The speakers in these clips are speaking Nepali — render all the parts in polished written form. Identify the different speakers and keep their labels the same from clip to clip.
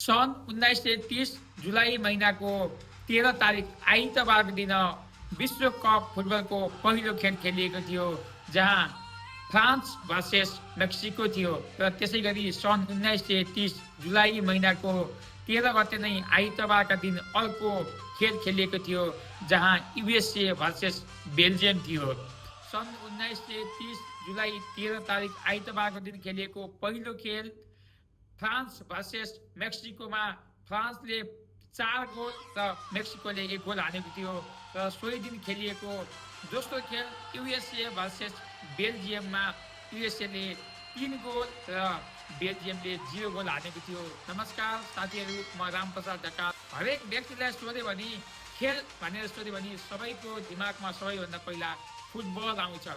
Speaker 1: सन् 1930 जुलाई महिनाको 13 तारिक आइतबारको दिन विश्वकप फुटबलको पहिलो खेल खेलिएको थियो, जहाँ फ्रान्स भर्सेस मेक्सिको थियो। र त्यसै गरी सन् 1930 जुलाई महिनाको 13 गते नै आइतबारका दिन अर्को खेल खेलिएको थियो, जहाँ युएसए भर्सेस बेल्जियम थियो। सन् 1930 जुलाई 13 तारिक आइतबारको दिन खेलिएको पहिलो खेल फ्रान्स भर्सेस मेक्सिकोमा फ्रान्सले 4 गोल र मेक्सिकोले 1 गोल हानेको थियो। र सोही दिन खेलिएको दोस्रो खेल युएसए भर्सेस बेल्जियममा युएसएले 3 गोल र बेल्जियमले 0 गोल हानेको थियो। नमस्कार साथीहरू, म रामप्रसाद ढकाल। हरेक व्यक्तिलाई सोधे भने खेल भनेर सोधे भने सबैको दिमागमा सबैभन्दा पहिला फुटबल आउँछ।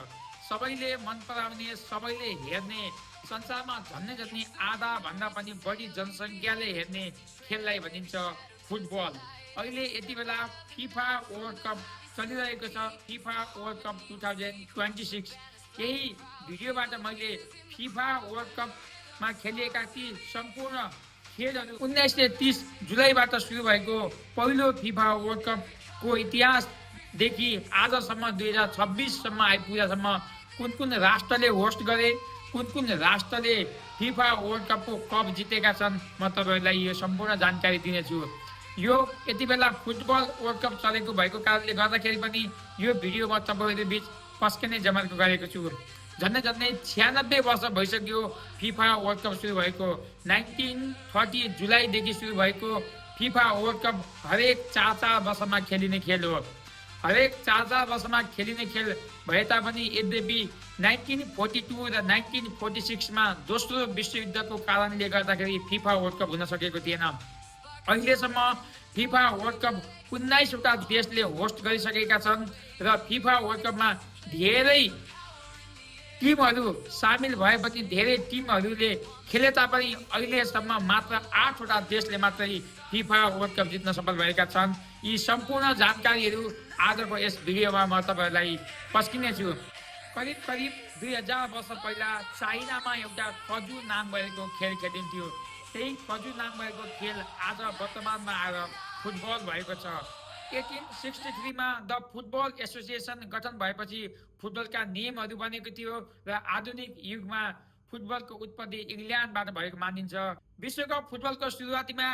Speaker 1: सबैले मन पराउने, सबैले हेर्ने, संसारमा झन्नै आधा भन्दा पनि बढी जनसङ्ख्याले हेर्ने खेललाई भनिन्छ फुटबल। अहिले यति बेला फिफा वर्ल्ड कप चलिरहेको छ, फिफा वर्ल्ड कप 2026। यही भिडियोबाट मैले फिफा वर्ल्ड कपमा खेलिएका ती सम्पूर्ण खेलहरू 1930 जुलाईबाट सुरु भएको पहिलो फिफा वर्ल्ड कपको इतिहासदेखि आजसम्म 2026सम्म आइपुग्दासम्म कुन राष्ट्रले होस्ट गरे, कुन राष्ट्रले फिफा वर्ल्ड कपको कप जितेका छन्, म तपाईँहरूलाई यो सम्पूर्ण जानकारी दिनेछु। यो यति बेला फुटबल वर्ल्ड कप चलेको भएको कारणले गर्दाखेरि पनि यो भिडियो म तपाईँहरू बिच पस्किने जमर्को गरेको छु। झन्डै 96 वर्ष भइसक्यो फिफा वर्ल्ड कप सुरु भएको। 1930 जुलाईदेखि सुरु भएको फिफा वर्ल्ड कप हरेक 4 वर्षमा खेलिने खेल हो। हरेक 4 वर्षमा खेलिने खेल भए तापनि यद्यपि 1942 र 1946मा दोस्रो विश्वयुद्धको कारणले गर्दाखेरि फिफा वर्ल्ड कप हुन सकेको थिएन। अहिलेसम्म फिफा वर्ल्ड कप 19वटा देशले होस्ट गरिसकेका छन् र फिफा वर्ल्ड कपमा धेरै टिमहरू सामेल भएपछि धेरै टिमहरूले खेले तापनि अहिलेसम्म मात्र 8वटा देशले मात्रै फिफा वर्ल्ड कप जित्न सफल भएका छन्। यी सम्पूर्ण जानकारीहरू आजको यस भिडियोमा म तपाईँहरूलाई पस्किनेछु। करिब 2000 वर्ष पहिला चाइनामा एउटा खजु नाम भएको खेल खेलिन्थ्यो। त्यही खजु नाम भएको खेल आज वर्तमानमा आएर फुटबल भएको छ। 1863मा द फुटबल एसोसिएसन गठन भएपछि फुटबलका नियमहरू बनेको थियो र आधुनिक युगमा फुटबलको उत्पत्ति इङ्ल्यान्डबाट भएको मानिन्छ। विश्वकप फुटबलको सुरुवातीमा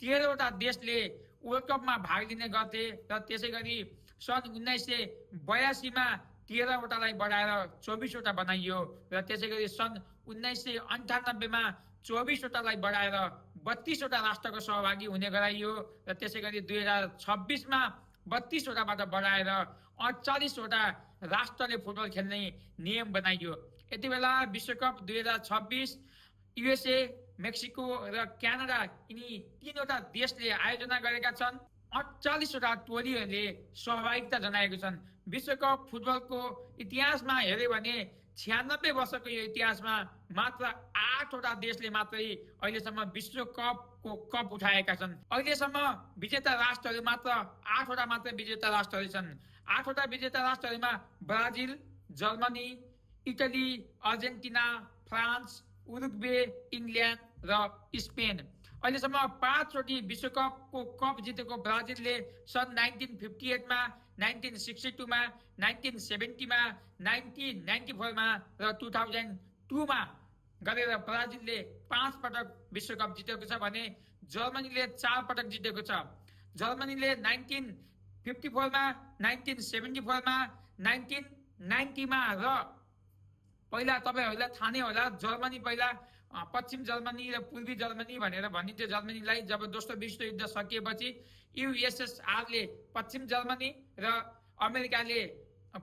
Speaker 1: 13वटा देशले वर्ल्ड कपमा भाग लिने गर्थे र त्यसै गरी सन् 1982मा 13वटालाई बढाएर 24वटा बनाइयो र त्यसै गरी सन् 1998मा 24वटालाई बढाएर 32वटा राष्ट्रको सहभागी हुने गराइयो र त्यसै गरी 2026मा 32वटाबाट बढाएर 48वटा राष्ट्रले फुटबल खेल्ने नियम बनाइयो। यति बेला विश्वकप 2026 युएसए, मेक्सिको र क्यानाडा यिनी 3वटा देशले आयोजना गरेका छन्। 48वटा टोलीहरूले सहभागिता जनाएको छन्। विश्वकप फुटबलको इतिहासमा हेऱ्यो भने 96 वर्षको यो इतिहासमा मात्र 8वटा देशले मात्रै अहिलेसम्म विश्वकपको कप उठाएका छन्। अहिलेसम्म विजेता राष्ट्रहरू मात्र 8वटा मात्र विजेता राष्ट्रहरू छन्। 8वटा विजेता राष्ट्रहरूमा Brazil, Germany, Italy, Argentina, France, Uruguay, England र स्पेन। अहिलेसम्म 5चोटि विश्वकपको कप जितेको ब्राजिलले सन् 1958मा, 1962मा, 1970मा, 1994मा र 2002मा गरेर ब्राजिलले 5 पटक विश्वकप जितेको छ भने जर्मनीले 4 पटक जितेको छ। जर्मनीले 1954मा, 1974मा, 1990मा र पहिला तपाईँहरूलाई थाहा नै होला, जर्मनी पहिला पश्चिम जर्मनी र पूर्वी जर्मनी भनेर भनिन्थ्यो। जर्मनीलाई जब दोस्रो विश्वयुद्ध सकिएपछि युएसएसआरले पश्चिम जर्मनी र अमेरिकाले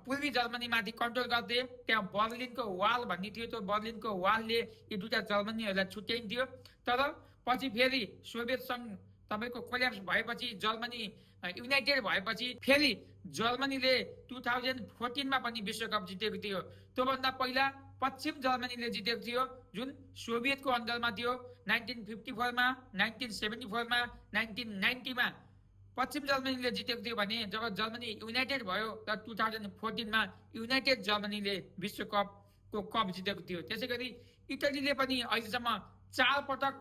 Speaker 1: पूर्वी जर्मनीमाथि कन्ट्रोल गर्थे। त्यहाँ बर्लिनको वाल भन्ने थियो, त्यो बर्लिनको वालले यी दुईटा जर्मनीहरूलाई छुट्याइन्थ्यो। तर पछि फेरि सोभियत सङ्घ तपाईँको कोल्याप्स भएपछि, जर्मनी युनाइटेड भएपछि फेरि जर्मनीले 2014मा पनि विश्वकप जितेको थियो। त्योभन्दा पहिला पश्चिम जर्मनीले जितेको थियो, जुन सोभियतको अन्डरमा थियो। 1954मा, 1974मा, 1990मा पश्चिम जर्मनीले जितेको थियो भने जब जर्मनी युनाइटेड भयो र 2014मा युनाइटेड जर्मनीले विश्वकपको कप जितेको थियो। त्यसै गरी इटलीले पनि अहिलेसम्म 4 पटक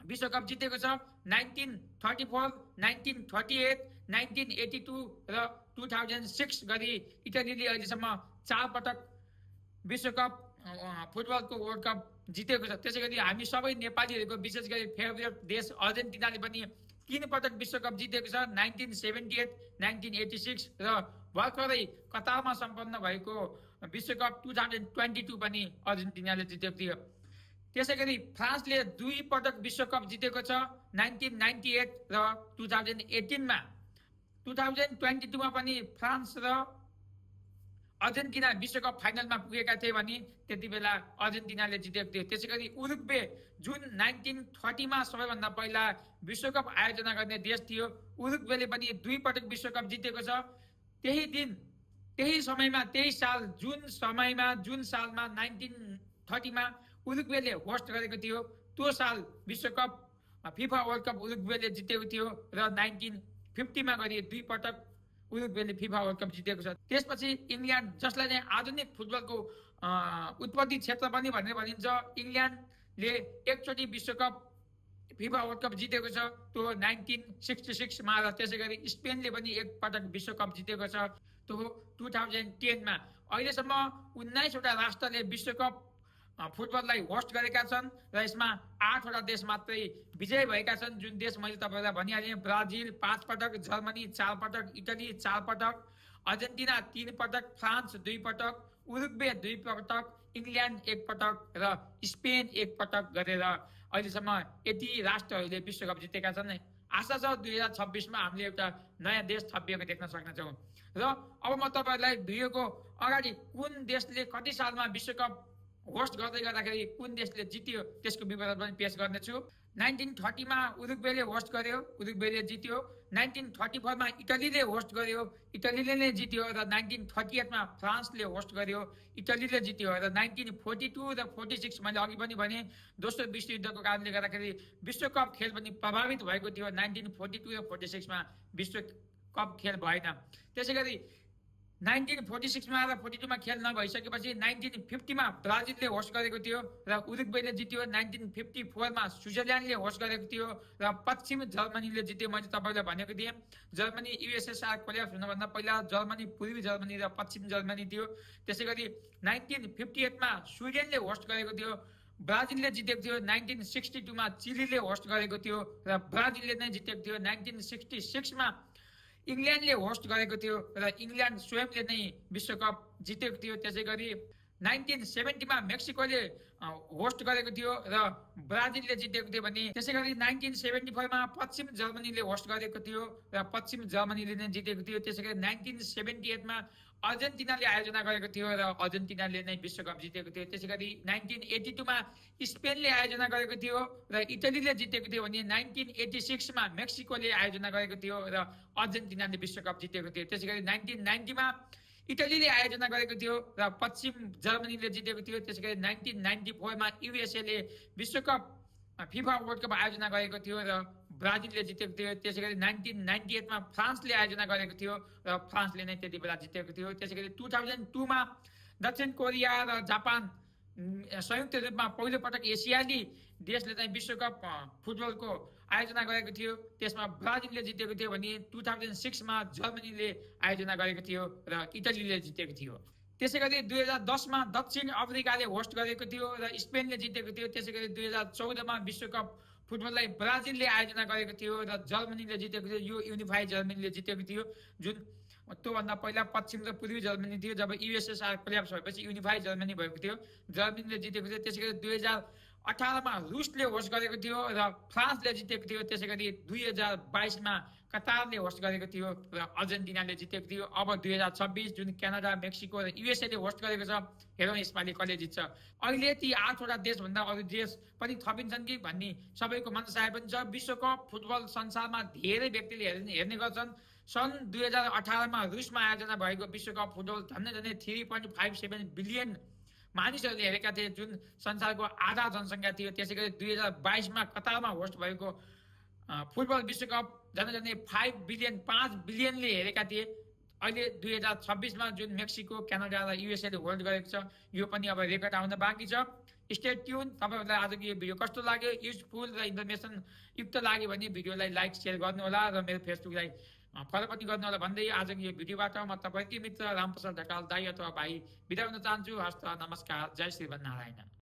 Speaker 1: विश्वकप जितेको छ 1934, 1938, 1982 र 2006 गरी इटालीले अहिलेसम्म 4 पटक विश्वकप फुटबलको वर्ल्ड कप जितेको छ। त्यसै गरी हामी सबै नेपालीहरूको विशेष गरी फेभरेट देश अर्जेन्टिनाले पनि 3 पटक विश्वकप जितेको छ 1978, 1986 र भर्खरै कतारमा सम्पन्न भएको विश्वकप 2022 पनि अर्जेन्टिनाले जितेको थियो। त्यसै गरी फ्रान्सले 2 पटक विश्वकप जितेको छ 1998 र 2018 मा। 2022 मा पनि फ्रान्स र अर्जेन्टिना विश्वकप फाइनलमा पुगेका थिए भने त्यति बेला अर्जेन्टिनाले जितेको थियो। त्यसै गरी उरुग्वे जुन 1930 मा सबैभन्दा पहिला विश्वकप आयोजना गर्ने देश थियो, उरुग्वेले पनि 2 पटक विश्वकप जितेको छ। त्यही दिन, त्यही समयमा, त्यही साल जुन सालमा 1930 मा उरुग्वेले होस्ट गरेको थियो, त्यो साल विश्वकप फिफा वर्ल्ड कप उरुग्वेले जितेको थियो र 1950 मा गरी 2 पटक उरुग्वेले फिफा वर्ल्ड कप जितेको छ। त्यसपछि इङ्ल्यान्ड, जसलाई चाहिँ आधुनिक फुटबलको उत्पत्ति क्षेत्र पनि भनेर भनिन्छ, इङ्ल्यान्डले एकचोटि विश्वकप फिफा वर्ल्ड कप जितेको छ, त्यो 1966 मा। र त्यसै गरी स्पेनले पनि 1 पटक विश्वकप जितेको छ, त्यो 2010 मा। अहिलेसम्म 19 वटा राष्ट्रले विश्वकप फुटबललाई होस्ट गरेका छन् र यसमा 8 वटा देश मात्रै विजय भएका छन्। जुन देश मैले तपाईँलाई भनिहालेँ, ब्राजिल 5 पटक, जर्मनी 4 पटक, इटली 4 पटक, अर्जेन्टिना 3 पटक, फ्रान्स 2 पटक, उरुग्वे 2 पटक, इङ्ल्यान्ड 1 पटक र स्पेन 1 पटक गरेर अहिलेसम्म यति राष्ट्रहरूले विश्वकप जितेका छन्। आशा छ 2026 मा हामीले एउटा नयाँ देश थपिएको देख्न सक्नेछौँ। र अब म तपाईँहरूलाई भिडियोको अगाडि कुन देशले कति सालमा विश्वकप होस्ट गर्दै गर्दाखेरि कुन देशले जित्यो त्यसको विवरण पनि पेश गर्नेछु। 1930 मा उरुग्वेले होस्ट गर्यो, उरुग्वेले जित्यो। 1934 मा इटलीले होस्ट गर्यो, इटलीले नै जित्यो। र 1938 मा फ्रान्सले होस्ट गर्यो, इटलीले जित्यो। र 1942 र 46 मैले अघि पनि भने दोस्रो विश्वयुद्धको कारणले गर्दाखेरि विश्वकप खेल पनि प्रभावित भएको थियो। 1942 र 46 मा विश्वकप खेल भएन। त्यसै गरी 1946 मा र 42 मा खेल नभइसकेपछि 1950 मा ब्राजिलले होस्ट गरेको थियो र उरुग्वेले जित्यो। 1954 मा स्विजरल्यान्डले होस्ट गरेको थियो र पश्चिम जर्मनीले जित्यो। मैले तपाईँलाई भनेको थिएँ, जर्मनी युएसएसआर कोल्याप्स हुनुभन्दा पहिला जर्मनी पूर्वी जर्मनी र पश्चिम जर्मनी थियो। त्यसै गरी 1958 मा स्विडेनले होस्ट गरेको थियो, ब्राजिलले जितेको थियो। 1962 मा चिलीले होस्ट गरेको थियो र ब्राजिलले नै जितेको थियो। 1966 मा इङ्ल्यान्डले होस्ट गरेको थियो र इङ्ल्यान्ड स्वयंले नै विश्वकप जितेको थियो। त्यसै गरी 1970 मा मेक्सिकोले होस्ट गरेको थियो र ब्राजिलले जितेको थियो भने त्यसै गरी 1974 मा पश्चिम जर्मनीले होस्ट गरेको थियो र पश्चिम जर्मनीले नै जितेको थियो। त्यसै गरी 1978 मा अर्जेन्टिनाले आयोजना गरेको थियो र अर्जेन्टिनाले नै विश्वकप जितेको थियो। त्यसै गरी 1982 मा स्पेनले आयोजना गरेको थियो र इटलीले जितेको थियो भने 1986 मा मेक्सिकोले आयोजना गरेको थियो र अर्जेन्टिनाले विश्वकप जितेको थियो। त्यसै गरी 1990 मा इटलीले आयोजना गरेको थियो र पश्चिम जर्मनीले जितेको थियो। त्यसै गरी 1994 मा युएसएले विश्वकप फिफा वर्ल्ड कप आयोजना गरेको थियो र ब्राजिलले जितेको थियो। त्यसै गरी 1998 मा फ्रान्सले आयोजना गरेको थियो र फ्रान्सले नै त्यति बेला जितेको थियो। त्यसै गरी 2002 मा दक्षिण कोरिया र जापान संयुक्त रूपमा पहिलो पटक एसियाली देशले चाहिँ विश्वकप फुटबलको आयोजना गरेको थियो। त्यसमा ब्राजिलले जितेको थियो भने 2006 मा जर्मनीले आयोजना गरेको थियो र इटलीले जितेको थियो। त्यसै गरी 2010 मा दक्षिण अफ्रिकाले होस्ट गरेको थियो र स्पेनले जितेको थियो। त्यसै गरी 2014 मा विश्वकप फुटबललाई ब्राजिलले आयोजना गरेको थियो र जर्मनीले जितेको थियो। यो युनिफाइड जर्मनीले जितेको थियो, जुन त्योभन्दा पहिला पश्चिम र पूर्वी जर्मनी थियो। जब युएसएसआर कोल्याप्स भएपछि युनिफाइड जर्मनी भएको थियो, जर्मनीले जितेको थियो। त्यसै गरी 2018 मा रुसले होस्ट गरेको थियो र फ्रान्सले जितेको थियो। त्यसै गरी 2022 मा कतारले होस्ट गरेको थियो र अर्जेन्टिनाले जितेको थियो। अब 2026 जुन क्यानाडा, मेक्सिको र युएसएले होस्ट गरेको छ, हेरौँ यसपालि कसले जित्छ। अहिले ती 8 वटा देशभन्दा अरू देश पनि थपिन्छन् कि भन्ने सबैको मनसाय पनि छ। विश्वकप फुटबल संसारमा धेरै व्यक्तिले हेर्ने गर्छन्। सन् 2018 मा रुसमा आयोजना भएको विश्वकप फुटबल झन्डै 3.57 बिलियन मानिसहरूले हेरेका थिए, जुन संसारको आधा जनसङ्ख्या थियो। त्यसै गरी 2022 मा कतारमा होस्ट भएको फुटबल विश्वकप झन्डै 5 बिलियनले हेरेका थिए। अहिले 2026 मा जुन मेक्सिको, क्यानाडा र युएसएले होल्ड गरेको छ, यो पनि अब रेकर्ड आउन बाँकी छ। Stay tune. तपाईँहरूलाई आजको यो भिडियो कस्तो लाग्यो, युजफुल र इन्फर्मेसन युक्त लाग्यो भने भिडियोलाई लाइक सेयर गर्नुहोला र मेरो फेसबुकलाई फलो पनि गर्नुहोला भन्दै आजको यो भिडियोबाट म तपाईँकै मित्र रामप्रसाद ढकाल दाई अथवा भाइ बिदा हुन चाहन्छु। हस्त नमस्कार, जय श्री नारायण।